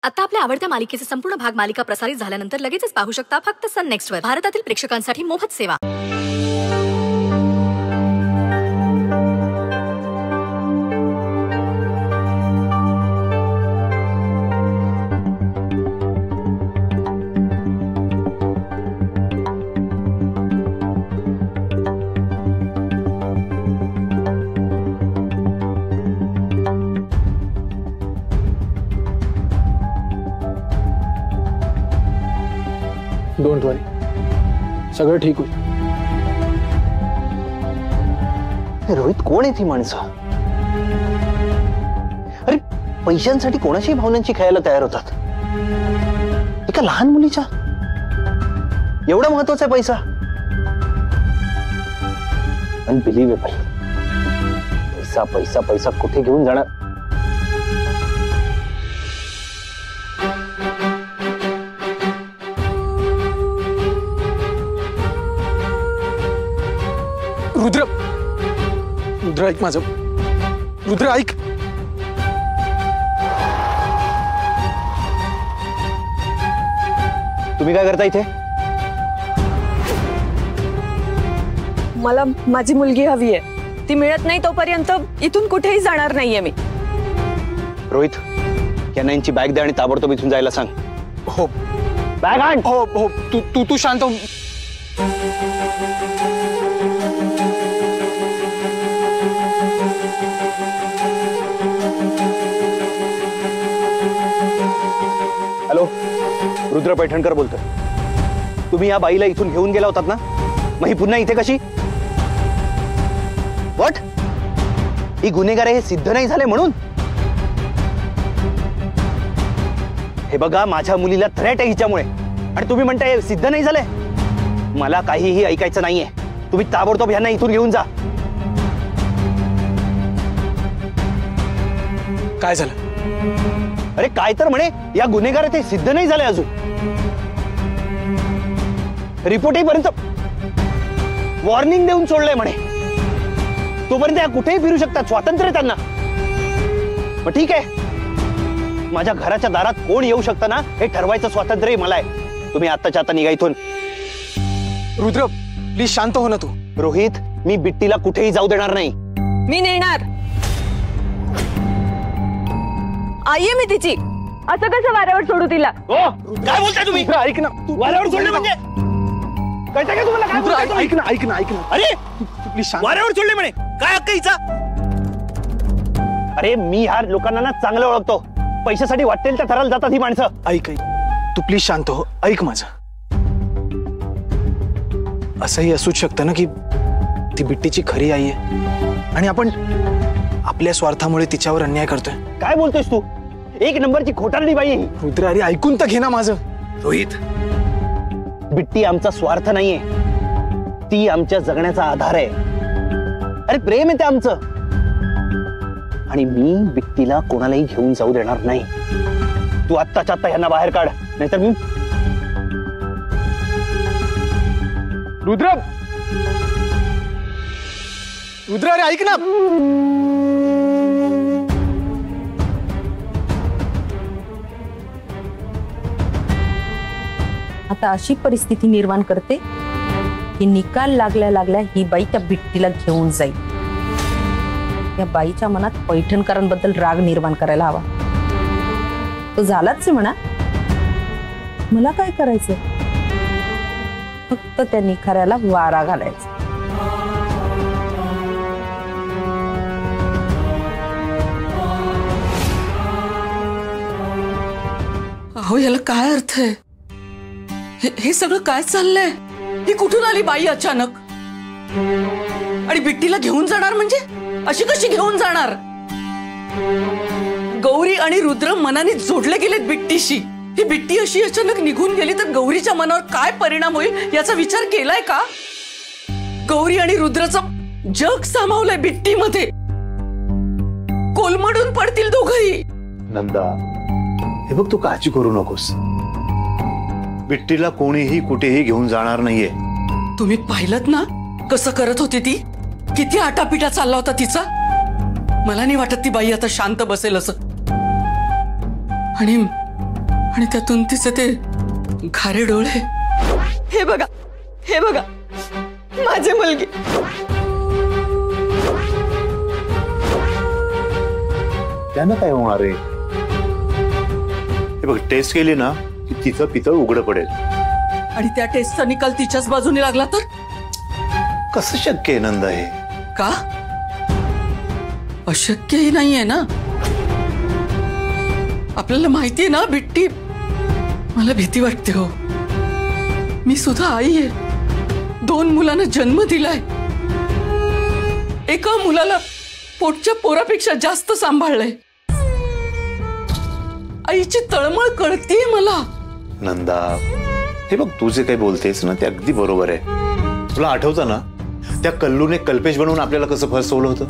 आता आपल्या आवडत्या मालिकेचे संपूर्ण भाग मालिका प्रसारित झाल्यानंतर लगेचच पाहू शकता फक्त सन नेक्स्ट वर. भारतातील प्रेक्षकांसाठी मोफत सेवा. डोंट वरी, सगळं ठीक होईल. रोहित, कोण आहे ती माणसं? अरे, पैशांसाठी कोणाशी भावनांची खेळायला तयार होतात. एका लहान मुलीच्या एवढा महत्वाचा आहे पैसा? अनबिलिव्हेबल. पैसा पैसा पैसा कुठे घेऊन जाणार? रुद्र, रुद्र ऐक माझं. रुद्र ऐक. तुम्ही काय करता इथे? मला माझी मुलगी हवी आहे. ती मिळत नाही तोपर्यंत इथून कुठेही जाणार नाहीये मी. रोहित, यांना यांची बॅग दे आणि ताबडतोब इथून जायला सांग. हो, बॅग आण. हो हो, तू शांत हो. हॅलो, रुद्र पैठणकर बोलतोय. तुम्ही या बाईला इथून घेऊन गेला होतात ना, मग ही पुन्हा इथे कशी? व्हॉट? ही गुन्हेगार हे सिद्ध नाही झाले म्हणून? हे बघा, माझ्या मुलीला थ्रेट आहे हिच्यामुळे, आणि तुम्ही म्हणताय सिद्ध नाही झाले. मला काहीही ऐकायचं नाहीये. तुम्ही ताबडतोब यांना इथून घेऊन जा. काय झालं? अरे काय तर म्हणे, या गुन्हेगार ते सिद्ध नाही झाले अजून. रिपोर्टही पर्यंत वॉर्निंग देऊन सोडलंय म्हणे. तोपर्यंत या कुठेही फिरू शकतात, स्वातंत्र्य त्यांना. मग ठीक आहे, माझ्या घराच्या दारात कोण येऊ शकतं ना हे ठरवायचं स्वातंत्र्य मला आहे. तुम्ही आत्ताच्या आता निघा इथून. रुद्र प्लीज शांत हो ना तू. रोहित, मी बिट्टीला कुठेही जाऊ देणार नाही. मी नेणार. आई आहे मी तिची. असं कसं वाऱ्यावर सोडू तिला? काय बोलताय तुम्ही? ऐक ना, वाऱ्यावर सोडले म्हणजे कळतंय का तुम्हाला? काय बोलताय तुम्ही? ऐक ना ऐक ना ऐक ना. अरे प्लीज शांत. वाऱ्यावर सोडले म्हणे, काय हक्क हिचा? अरे मी ह्या लोकांना ना चांगलं ओळखतो. पैशासाठी वाटेल त्या थराला जातात ही माणसं. ऐक ऐक, तू प्लीज शांत हो. ऐक माझं. असंही असूच शकतं ना की ती बिट्टीची खरी आई आहे आणि आपण आपल्या स्वार्थामुळे तिच्यावर अन्याय करतोय. काय बोलतोयस तू? एक नंबरची खोटारडी बाई आहे. रुद्र अरे ऐकून तर घे ना माझं. रोहित, बिट्टी आमचा स्वार्थ नाहीये, ती आमच्या जगण्याचा आधार आहे. अरे प्रेम आहे ते आमचं, आणि मी बिट्टीला कोणालाही घेऊन जाऊ देणार नाही. तू आत्ताच्या आत्ता यांना बाहेर काढ, नाहीतर मी. रुद्र, रुद्र अरे ऐक ना. आता अशी परिस्थिती निर्माण करते की निकाल लागल्या लागल्या ही बाई त्या बिट्टीला घेऊन जाईल. त्या बाईच्या मनात पैठणकरांबद्दल राग निर्माण करायला हवा. तो झालाच आहे म्हणा. मला काय करायचं? फक्त त्या निखाऱ्याला वारा घालायचा. अहो, याला काय अर्थ आहे? हे सगळं काय चाललंय? ही कुठून आली बाई अचानक? आणि बिट्टीला घेऊन जाणार म्हणजे अशी कशी घेऊन जाणार? गौरी आणि रुद्र मनाने जोडले गेलेत बिट्टीशी. ही बिट्टी अशी अचानक निघून गेली तर गौरीच्या मनावर काय परिणाम होईल याचा विचार केलाय का? गौरी आणि रुद्रचं जग सामावलंय बिट्टीमध्ये. कोलमडून पडतील दोघही. नंदा, हे बघ, तू काळजी करू नकोस. बिट्टीला कोणीही कुठेही घेऊन जाणार नाहीये. तुम्ही पाहिलत ना कसं करत होती ती? किती आटापिटा चालला होता तिचा. मला नाही वाटत ती बाई आता शांत बसेल असं. आणि आणि त्यातून तिचे ते खारे डोळे. हे बघा, हे बघा, माझी मुलगी. त्यानं काय होणार आहे? हे बघ, टेस्ट केली ना की तिचं पितळ उघडं पडेल. आणि त्या टेस्टचा निकाल तिच्याच बाजूने लागला तर कसं शक्य आहे नंदा हे? का? अशक्यही नाहीये ना. आपल्याला माहितीये ना बिट्टी. मला भीती वाटते हो. मी सुद्धा आई आहे. 2 मुलांना जन्म दिलाय. एका मुलाला पोटच्या पोरापेक्षा जास्त सांभाळलंय. आईची तळमळ कळतीये मला. नंदा, हे बघ, तू जे काही बोलतेस ना ते अगदी बरोबर आहे. तुला आठवतं ना त्या कल्लूने कल्पेश बनवून आपल्याला कसं फसवलं होतं?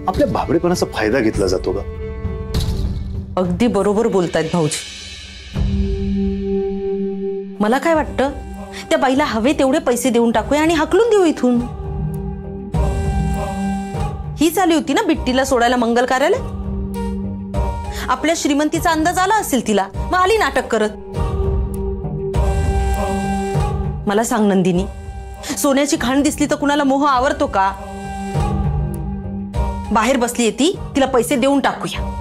आपल्या भाबडेपणाचा फायदा घेतला जातो का? अगदी बरोबर बोलतायत भाऊजी. मला काय वाटतं, त्या बाईला हवे तेवढे पैसे देऊन टाकूया आणि हाकलून देऊ इथून. हीच आली होती ना बिट्टीला सोडायला मंगल कार्यालय. आपल्या श्रीमंतीचा अंदाज आला असेल तिला, मग आली नाटक करत. मला सांग नंदिनी, सोन्याची खाण दिसली तर कुणाला मोह आवरतो का? बाहेर बसली ती, तिला पैसे देऊन टाकूया.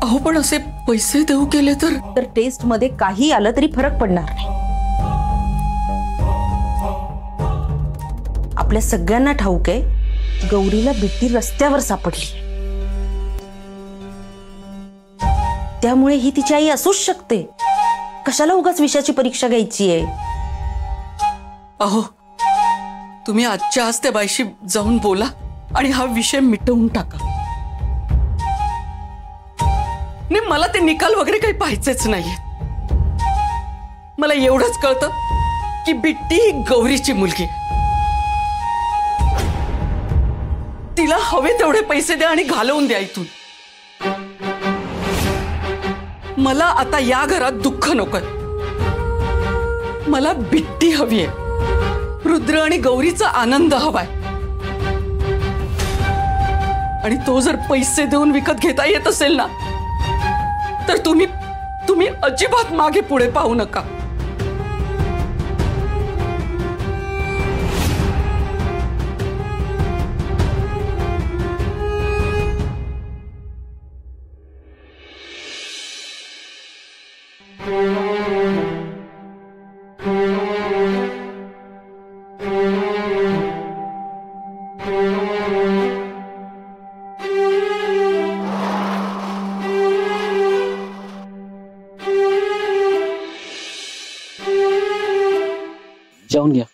अहो पण असे पैसे देऊ केले तर टेस्ट मध्ये काही आलं तरी फरक पडणार नाही. आपल्या सगळ्यांना ठाऊक आहे, गौरीला बिट्टी रस्त्यावर सापडली. त्यामुळे ही तिची आई असूच शकते. कशाला उगाच विषयाची परीक्षा घ्यायची आहे? अहो, तुम्ही आजच्या आज त्या बाईशी जाऊन बोला आणि हा विषय मिटवून टाका. नाही, मला ते निकाल वगैरे काही पाहायचेच नाहीये. मला एवढंच कळतं की बिट्टी ही गौरीची मुलगी. तिला हवे तेवढे पैसे द्या आणि घालवून द्या इथून. मला आता या घरात दुःख नकोय. मला बिट्टी हवी आहे. रुद्र आणि गौरीचा आनंद हवाय. आणि तो जर पैसे देऊन विकत घेता येत असेल ना, तर तुम्ही अजिबात मागे पुढे पाहू नका. जाऊन घ्या.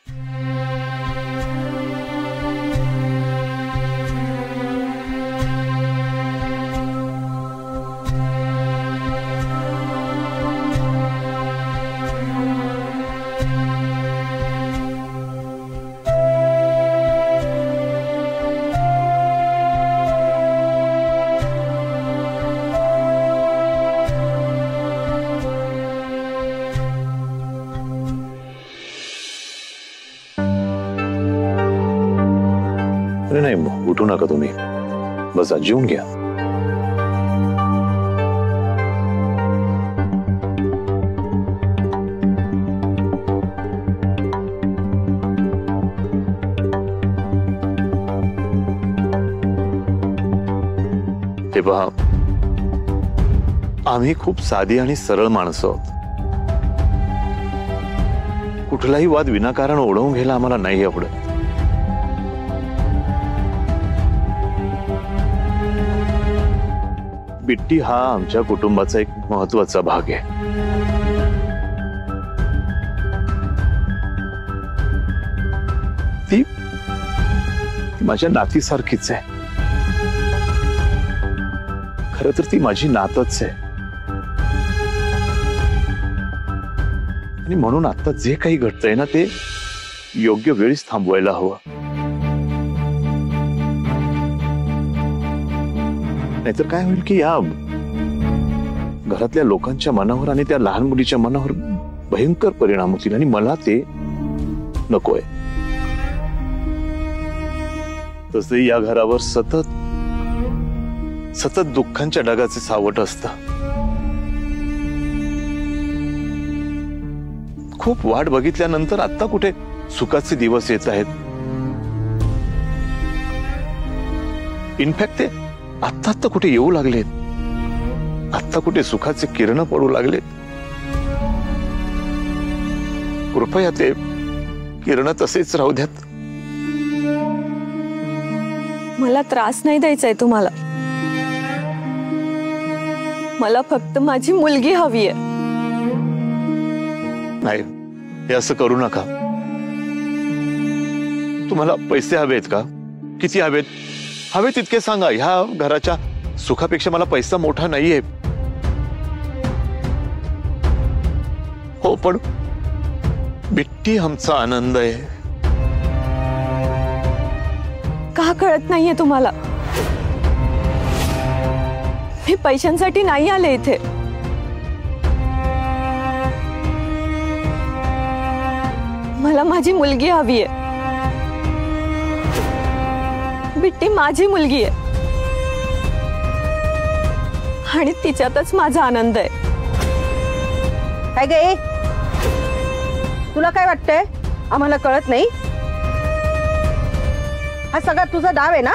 नाही, उठू नका तुम्ही. बस जेवून घ्या. हे पहा, आम्ही खूप साधी आणि सरळ माणसं आहोत. कुठलाही वाद विनाकारण ओढवून घ्यायला आम्हाला नाही आवडत. बिट्टी हा आमच्या कुटुंबाचा एक महत्त्वाचा भाग आहे. ती माझ्या नातीसारखीच आहे. खरं तर ती माझी नातच आहे. आणि म्हणून आता जे काही घडतंय ना ते योग्य वेळीच थांबवायला हवं. नाहीतर काय होईल की या घरातल्या लोकांच्या मनावर आणि त्या लहान मुलीच्या मनावर भयंकर परिणाम होतील आणि मला ते नकोय. तसे या घरावर सतत सतत दुःखांच्या ढगाचे सावट असतं. खूप वाट बघितल्यानंतर आता कुठे सुखाचे दिवस येत आहेत. इनफॅक्ट ते आता कुठे येऊ लागलेत. आता कुठे सुखाचे किरण पडू लागलेत. कृपया ते किरण तसेच राहू द्यात. मला त्रास नाही द्यायचा आहे तुम्हाला. मला फक्त माझी मुलगी हवी आहे. नाही, हे असं करू नका. तुम्हाला पैसे हवेत का? किती हवेत? हवे तितके सांगा. ह्या घराच्या सुखापेक्षा मला पैसा मोठा नाहीये. हो, पण बिट्टी आमचा आनंद आहे. का कळत नाहीये तुम्हाला? मी पैशांसाठी नाही आले इथे. मला माझी मुलगी हवी आहे. बिट्टी माझी मुलगी आहे आणि तिच्यातच माझा आनंद आहे. काय गे, तुला काय वाटतंय आम्हाला कळत नाही? हा सगळा तुझा डाव आहे ना?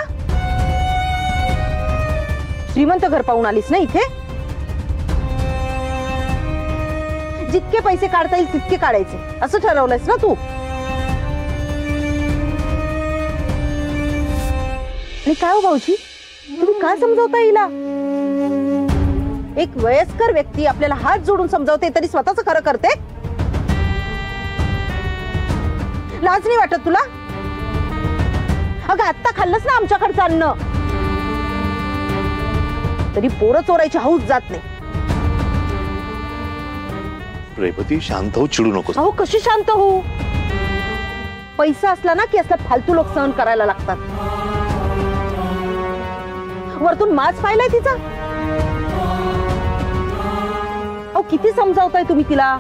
श्रीमंत घर पाहून आलीस ना इथे? जितके पैसे काढता येईल तितके काढायचे असं ठरवलंयस ना तू? आणि काय हो भाऊजी, तुम्ही का समजावता हिला? एक वयस्कर व्यक्ती आपल्याला हात जोडून समजावते तरी स्वतःच खरं करते. लाज नाही वाटत तुला? अगं आत्ता खाल्लंस ना आमच्याकडचं अन्न, तरी पोरं चोरायची हौस जात नाही. रेवती, शांत हो, चिडू नको. अहो कशी शांत हो? पैसा असला ना की असला फालतू लोक सहन करायला लागतात. वरतून माज पाहिलाय तिचा. अहो किती समजावताय तुम्ही तिला,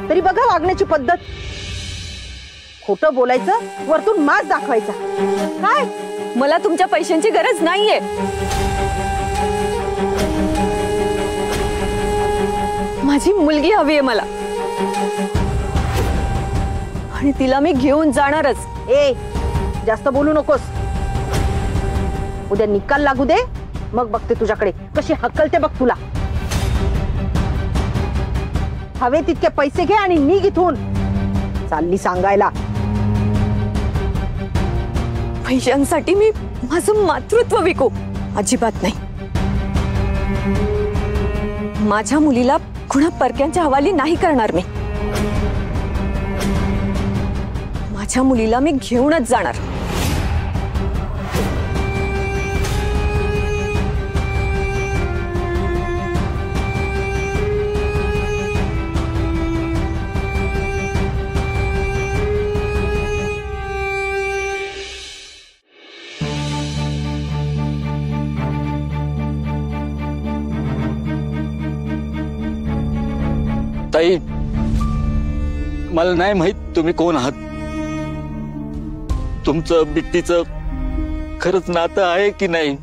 तरी बघा वागण्याची पद्धत. खोटं बोलायचं, वरतून माज दाखवायचा. काय? मला तुमच्या पैशांची गरज नाहीये. माझी मुलगी हवी आहे मला, आणि तिला मी घेऊन जाणारच. ए, जास्त बोलू नकोस. उद्या निकाल लागू दे, मग बघते तुझ्याकडे कशी हक्कलते बघ तुला. हवे तितके पैसे घे आणि निघ इथून. चालली सांगायला. पैशांसाठी मी माझं मातृत्व विकू? अजिबात नाही. माझ्या मुलीला कुणा परक्यांच्या हवाली नाही करणार मी. माझ्या मुलीला मी घेऊनच जाणार. ताई, मला नाही माहित तुम्ही कोण आहात. तुमचं बिट्टीचं खरंच नातं आहे की नाही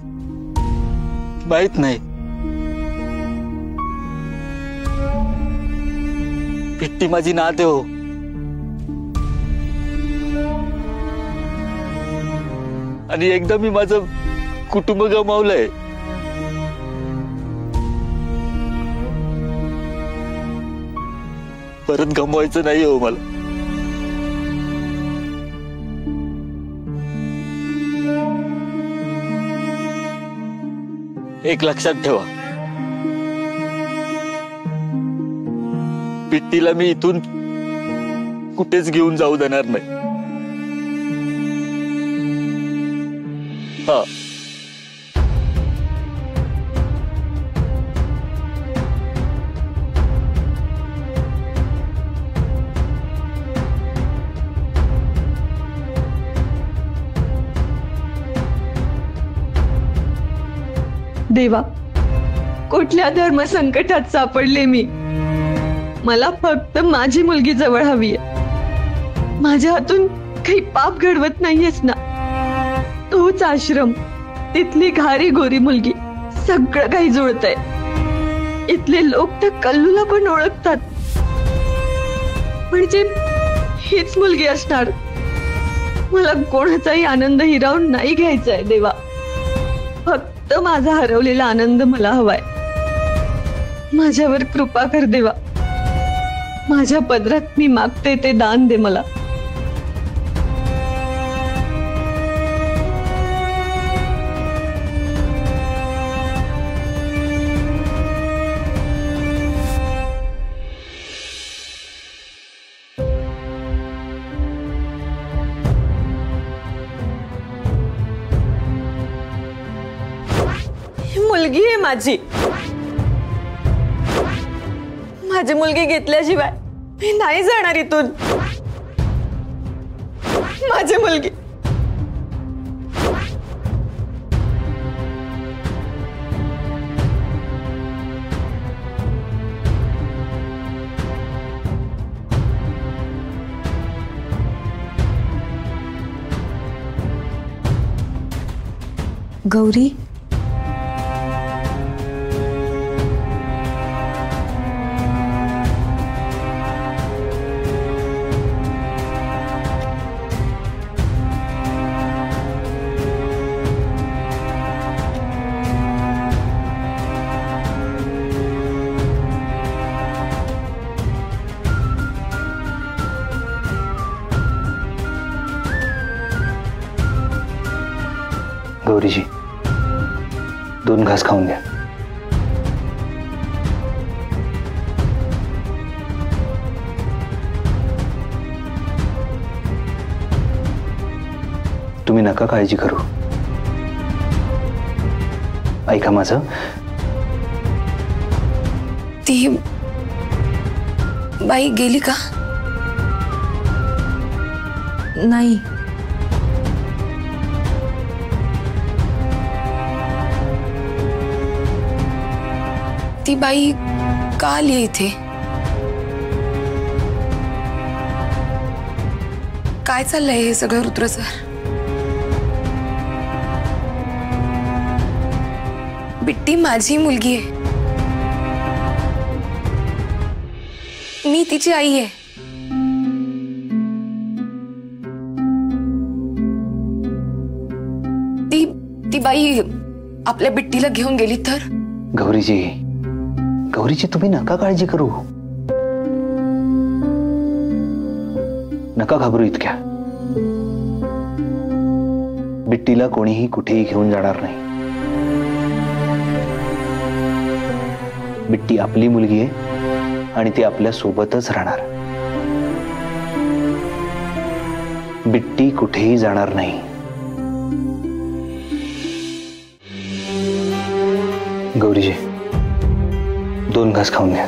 माहित नाही. बिट्टी माझी नात आहे हो. आणि एकदा मी माझं कुटुंब गमावलंय. परत गमवायचं नाही हो मला. एक लक्षात ठेवा, बिट्टीला मी इथून कुठेच घेऊन जाऊ देणार नाही. हा, देवा, कुठल्या धर्म संकटात सापडले मी. मला फक्त माझी मुलगी जवळ हवी आहे. माझ्या हातून काही पाप घडवत नाहीयेस ना? तोच आश्रम, तिथली घारी गोरी मुलगी, सगळं काही जुळतंय. इथले लोक त्या कल्लूला पण ओळखतात. म्हणजे हीच मुलगी असणार. मला कोणाचाही आनंद हिरावून नाही घ्यायचाय देवा. फक्त माझा हरवलेला आनंद मला हवाय. माझ्यावर कृपा कर देवा. माझ्या पदरात मी मागते ते दान दे मला. मुलगी आहे माझी. माझी मुलगी घेतल्याशिवाय मी नाही जाणार इथून. माझी मुलगी. गौरी, गौरीजी, 2 घास खाऊन घ्या. तुम्ही नका काळजी करू. ऐका माझं. ती बाई गेली का? नाही. ती बाई का आली इथे? काय चाललंय हे सगळं रुद्र सर? बिट्टी माझी मुलगी आहे. मी तिची आई आहे. ती बाई आपल्या बिट्टीला घेऊन गेली तर? गौरीजी, गौरीजी, तुम्ही नका काळजी करू. नका घाबरू इतक्या. बिट्टीला कोणीही कुठेही घेऊन जाणार नाही. बिट्टी आपली मुलगी आहे आणि ती आपल्या सोबतच राहणार. बिट्टी कुठेही जाणार नाही. गौरीजी, 2 घास खाऊन घ्या.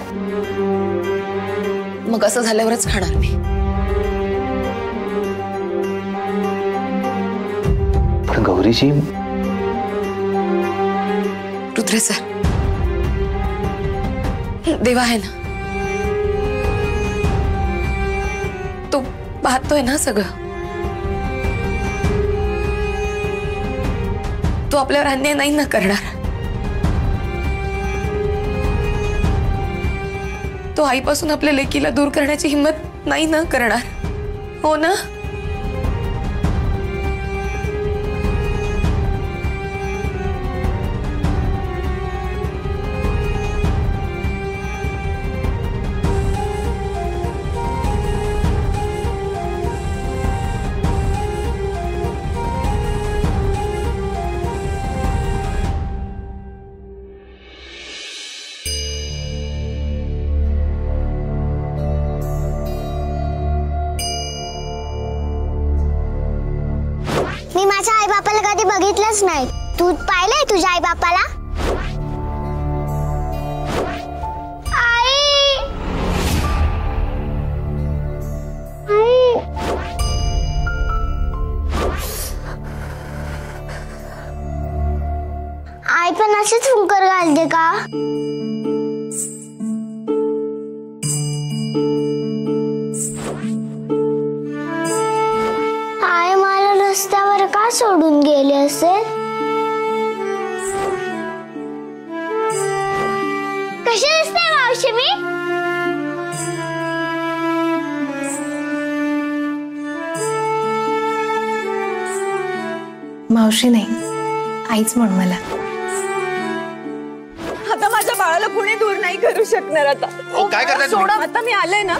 मग असं झाल्यावरच खाणार मी. पण गौरीजी, रुद्र सर, देवा आहे ना, तो पाहतोय ना सगळं. तो आपल्यावर अन्याय नाही ना करणार. तो आईपासून आपल्या लेकीला दूर करण्याची हिंमत नाही ना करणार. हो ना? मी माझ्या आई बापाला कधी बघितलंच नाही. तू पाहिलंय तुझ्या आई बापाला? आई, आई पण अशीच फुंकर घालते का? आई मला रस्त्यावर का सोडून गेले असेल? मावशी मी मावशी नाही, आईच म्हण मला. आता माझ्या बाळाला कोणी दूर नाही करू शकणार. आता काय करताय सोडा, आता मी आले ना.